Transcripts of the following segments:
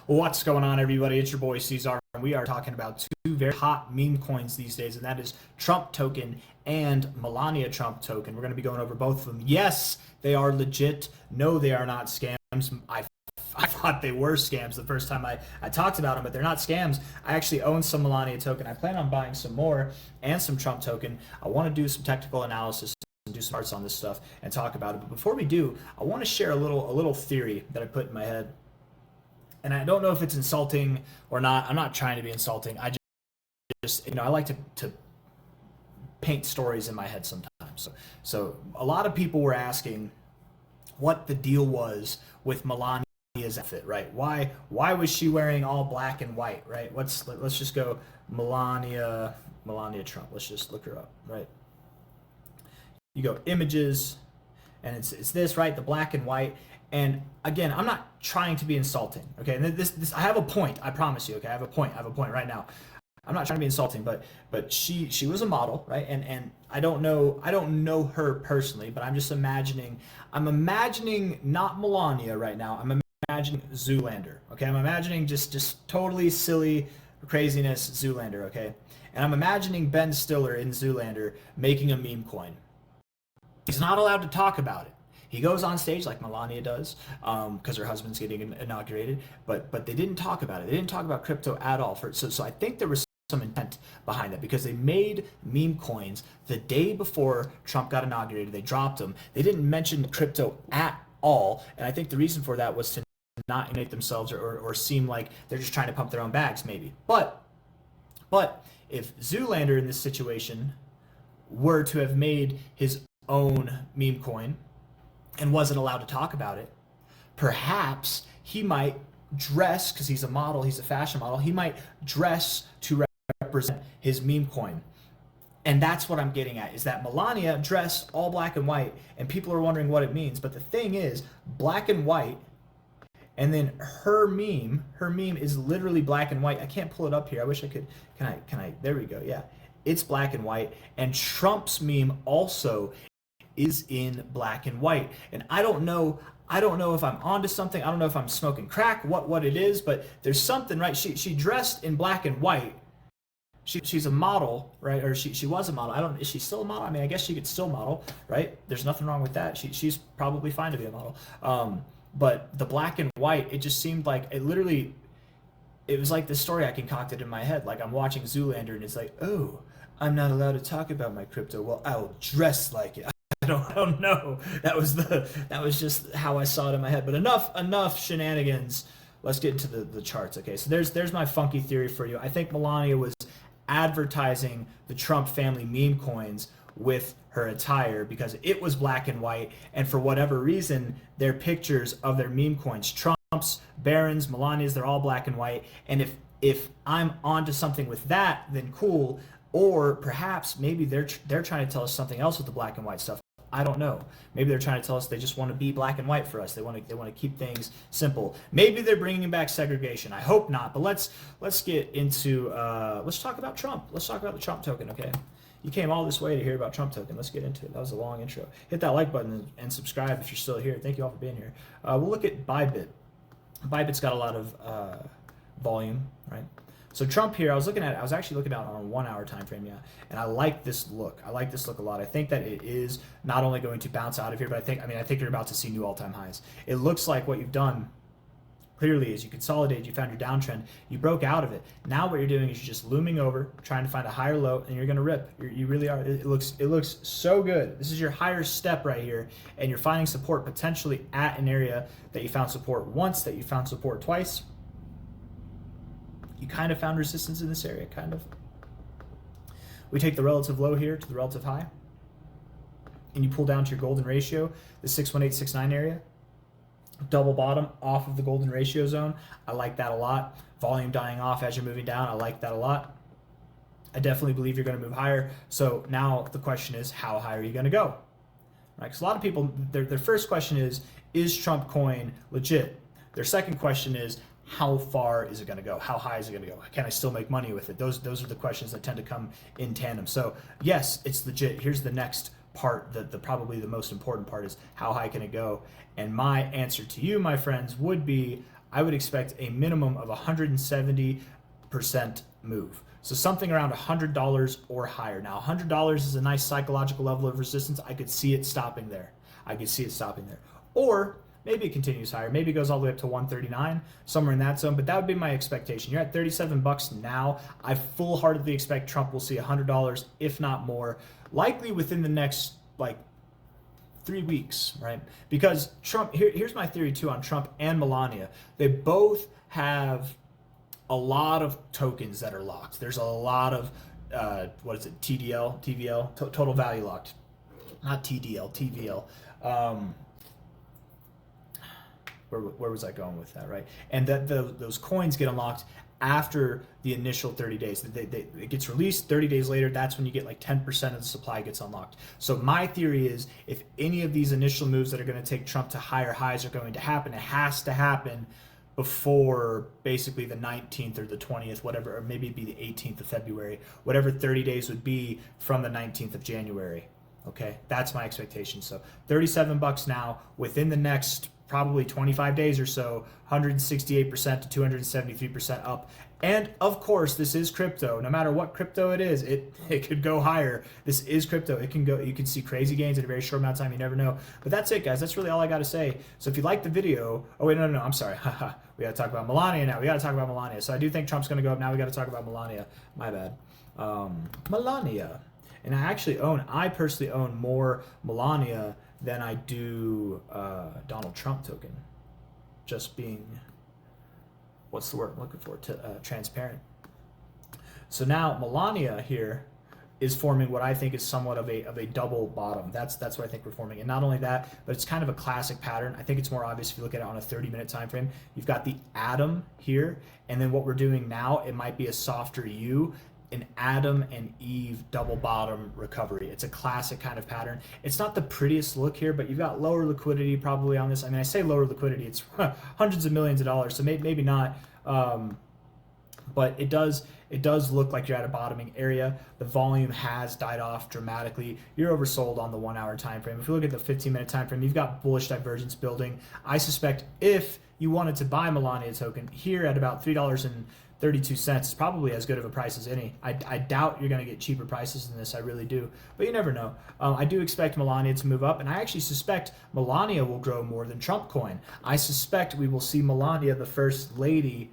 What's going on, everybody? It's your boy C-Zar, and we are talking about two very hot meme coins these days, and that is Trump token and Melania Trump token. We're going to be going over both of them. Yes, they are legit. No, they are not scams. I thought they were scams the first time I talked about them, but they're not scams. I actually own some Melania token. I plan on buying some more and some Trump token. I want to do some technical analysis and do some parts on this stuff and talk about it. But before we do, I want to share a little theory that I put in my head. And I don't know if it's insulting or not. I'm not trying to be insulting. I just I like to paint stories in my head sometimes. So a lot of people were asking what the deal was with Melania's outfit, right? Why was she wearing all black and white, right? Let's just go Melania Trump. Let's just look her up, right? You go images, and it's this, right? The black and white. And again, I'm not trying to be insulting, okay? And this I have a point, I promise you, okay? I have a point right now. I'm not trying to be insulting, but she was a model, right? And I don't know her personally, but I'm imagining not Melania right now. I'm imagining Zoolander, okay? I'm imagining just totally silly craziness Zoolander, okay? And I'm imagining Ben Stiller in Zoolander making a meme coin. He's not allowed to talk about it. He goes on stage like Melania does because her husband's getting inaugurated, but they didn't talk about it. They didn't talk about crypto at all. So I think there was some intent behind that because they made meme coins the day before Trump got inaugurated. They dropped them. They didn't mention crypto at all, and I think the reason for that was to not animate themselves or seem like they're just trying to pump their own bags, maybe. But if Zoolander in this situation were to have made his own meme coin and wasn't allowed to talk about it, perhaps he might dress, because he's a model, he's a fashion model, he might dress to represent his meme coin. And that's what I'm getting at, is that Melania dressed all black and white, and people are wondering what it means. But the thing is, black and white, and then her meme is literally black and white. I can't pull it up here. I wish I could. Can I? There we go. Yeah. It's black and white. And Trump's meme also is in black and white. And I don't know if I'm onto something. I don't know if I'm smoking crack, what it is, but there's something, right? She dressed in black and white. She's a model, right? Or she was a model. Is she still a model? I mean, I guess she could still model, right? There's nothing wrong with that. She's probably fine to be a model. But the black and white, it just seemed like it was like this story I concocted in my head. Like I'm watching Zoolander and it's like, oh, I'm not allowed to talk about my crypto. Well, I'll dress like it. I don't know. That was just how I saw it in my head. But enough shenanigans. Let's get into the charts. Okay, so there's my funky theory for you. I think Melania was advertising the Trump family meme coins with her attire because it was black and white, and for whatever reason, their pictures of their meme coins, Trump's, Barron's, Melania's, they're all black and white. And if I'm onto something with that, then cool. Or perhaps maybe they're trying to tell us something else with the black and white stuff. I don't know. Maybe they're trying to tell us they just want to be black and white for us. They want to keep things simple. Maybe they're bringing back segregation. I hope not. But let's get into let's talk about Trump. Let's talk about the Trump token. Okay, you came all this way to hear about Trump token. Let's get into it. That was a long intro. Hit that like button and subscribe if you're still here. Thank you all for being here. We'll look at Bybit. Bybit's got a lot of volume, right? So Trump here, I was actually looking at it on a 1 hour time frame, yeah, and I like this look. I like this look a lot. I think that it is not only going to bounce out of here, but I think you're about to see new all-time highs. It looks like what you've done clearly is you consolidated, you found your downtrend, you broke out of it. Now what you're doing is you're just looming over, trying to find a higher low, and you're going to rip. You really are. It looks so good. This is your higher step right here, and you're finding support potentially at an area that you found support once, that you found support twice. You kind of found resistance in this area, kind of. We take the relative low here to the relative high, and you pull down to your golden ratio, the 61869 area. Double bottom off of the golden ratio zone. I like that a lot. Volume dying off as you're moving down. I like that a lot. I definitely believe you're going to move higher. So now the question is, how high are you going to go? Right? Because a lot of people, their first question is Trump coin legit? Their second question is, how far is it going to go? How high is it going to go? Can I still make money with it? Those are the questions that tend to come in tandem. So yes, it's legit. Here's the next part, probably the most important part, is how high can it go? And my answer to you, my friends, would be I would expect a minimum of 170% move. So something around $100 or higher. Now, $100 is a nice psychological level of resistance. I could see it stopping there. Or maybe it continues higher. Maybe it goes all the way up to 139, somewhere in that zone. But that would be my expectation. You're at 37 bucks now. I full-heartedly expect Trump will see $100, if not more, likely within the next 3 weeks, right? Because Trump, here's my theory too on Trump and Melania. They both have a lot of tokens that are locked. There's a lot of, TVL, total value locked. Not TDL, TVL. Where was I going with that, right? And that those coins get unlocked after the initial 30 days. It gets released 30 days later. That's when you get 10% of the supply gets unlocked. So my theory is if any of these initial moves that are going to take Trump to higher highs are going to happen, it has to happen before basically the 19th or the 20th, whatever, or maybe it'd be the 18th of February, whatever 30 days would be from the 19th of January. Okay, that's my expectation. So 37 bucks now, within the next probably 25 days or so, 168% to 273% up. And of course, this is crypto. No matter what crypto it is, it could go higher. This is crypto. It can go, you can see crazy gains in a very short amount of time. You never know. But that's it, guys. That's really all I got to say. So if you like the video, oh wait, no, I'm sorry. We got to talk about Melania now. We got to talk about Melania. So I do think Trump's going to go up. Now we got to talk about Melania. My bad. Melania. And I personally own more Melania than I do Donald Trump token. Just being, what's the word I'm looking for? Transparent. So now Melania here is forming what I think is somewhat of a double bottom. That's what I think we're forming. And not only that, but it's kind of a classic pattern. I think it's more obvious if you look at it on a 30-minute time frame. You've got the atom here, and then what we're doing now, it might be a softer U, an Adam and Eve double bottom recovery. It's a classic kind of pattern. It's not the prettiest look here, but you've got lower liquidity probably on this. I mean, I say lower liquidity, it's hundreds of millions of dollars, so maybe not. But it does look like you're at a bottoming area. The volume has died off dramatically. You're oversold on the 1 hour time frame. If you look at the 15-minute time frame, you've got bullish divergence building. I suspect if you wanted to buy Melania token here at about $3.32, it's probably as good of a price as any. I doubt you're going to get cheaper prices than this. I really do. But you never know. I do expect Melania to move up, and I actually suspect Melania will grow more than Trump coin. I suspect we will see Melania, the first lady,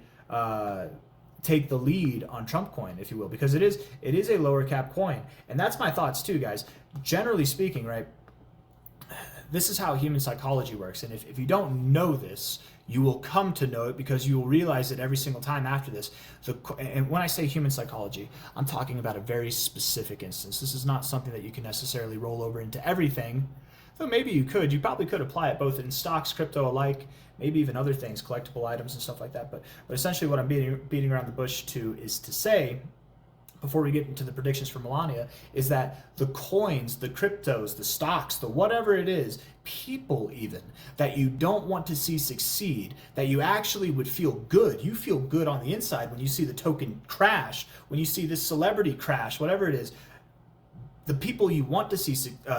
take the lead on Trump coin, if you will, because it is a lower cap coin. And that's my thoughts too, guys. Generally speaking, right, this is how human psychology works. And if you don't know this, you will come to know it because you will realize it every single time after this. And when I say human psychology, I'm talking about a very specific instance. This is not something that you can necessarily roll over into everything, though maybe you could. You probably could apply it both in stocks, crypto alike, maybe even other things, collectible items and stuff like that. But essentially what I'm beating around the bush to is to say, before we get into the predictions for Melania, is that the coins, the cryptos, the stocks, the whatever it is, people even, that you don't want to see succeed, that you actually would feel good. You feel good on the inside when you see the token crash, when you see this celebrity crash, whatever it is. The people you want to see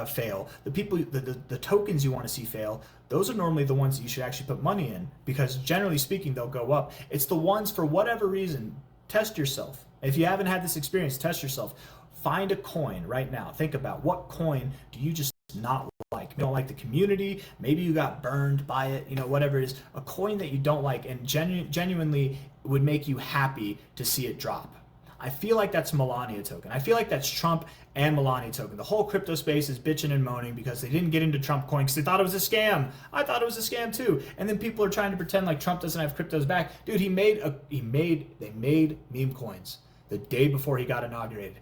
fail, the tokens you want to see fail, those are normally the ones that you should actually put money in, because generally speaking, they'll go up. It's the ones, for whatever reason, test yourself. If you haven't had this experience, test yourself. Find a coin right now. Think about, what coin do you just not like? You don't like the community, maybe you got burned by it, whatever it is. A coin that you don't like and genuinely would make you happy to see it drop. I feel like that's Melania token. I feel like that's Trump and Melania token. The whole crypto space is bitching and moaning because they didn't get into Trump coin because they thought it was a scam. I thought it was a scam too. And then people are trying to pretend like Trump doesn't have cryptos back. Dude, they made meme coins the day before he got inaugurated.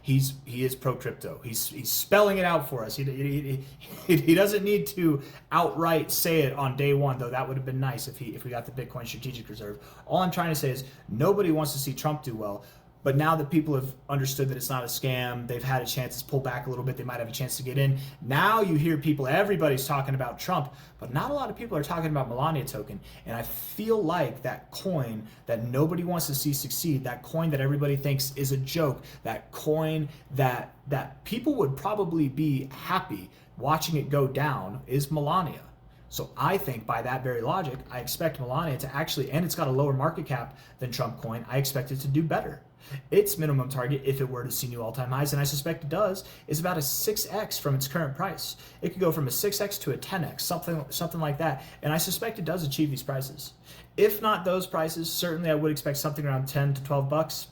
He is pro crypto. He's spelling it out for us. He doesn't need to outright say it on day one, though that would have been nice if we got the Bitcoin strategic reserve. All I'm trying to say is nobody wants to see Trump do well. But now that people have understood that it's not a scam, they've had a chance to pull back a little bit, they might have a chance to get in. Now you hear everybody's talking about Trump, but not a lot of people are talking about Melania token. And I feel like that coin that nobody wants to see succeed, that coin that everybody thinks is a joke, that coin that people would probably be happy watching it go down, is Melania. So I think by that very logic, I expect Melania to actually, and it's got a lower market cap than Trump coin, I expect it to do better. Its minimum target, if it were to see new all-time highs, and I suspect it does, is about a 6x from its current price. It could go from a 6x to a 10x, something like that, and I suspect it does achieve these prices. If not those prices, certainly I would expect something around 10 to 12 bucks.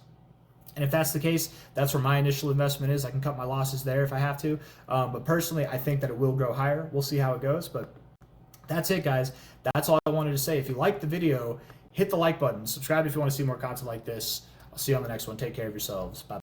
And if that's the case, that's where my initial investment is. I can cut my losses there if I have to. But personally, I think that it will grow higher. We'll see how it goes. But that's it, guys. That's all I wanted to say. If you liked the video, hit the like button. Subscribe if you want to see more content like this. I'll see you on the next one. Take care of yourselves. Bye.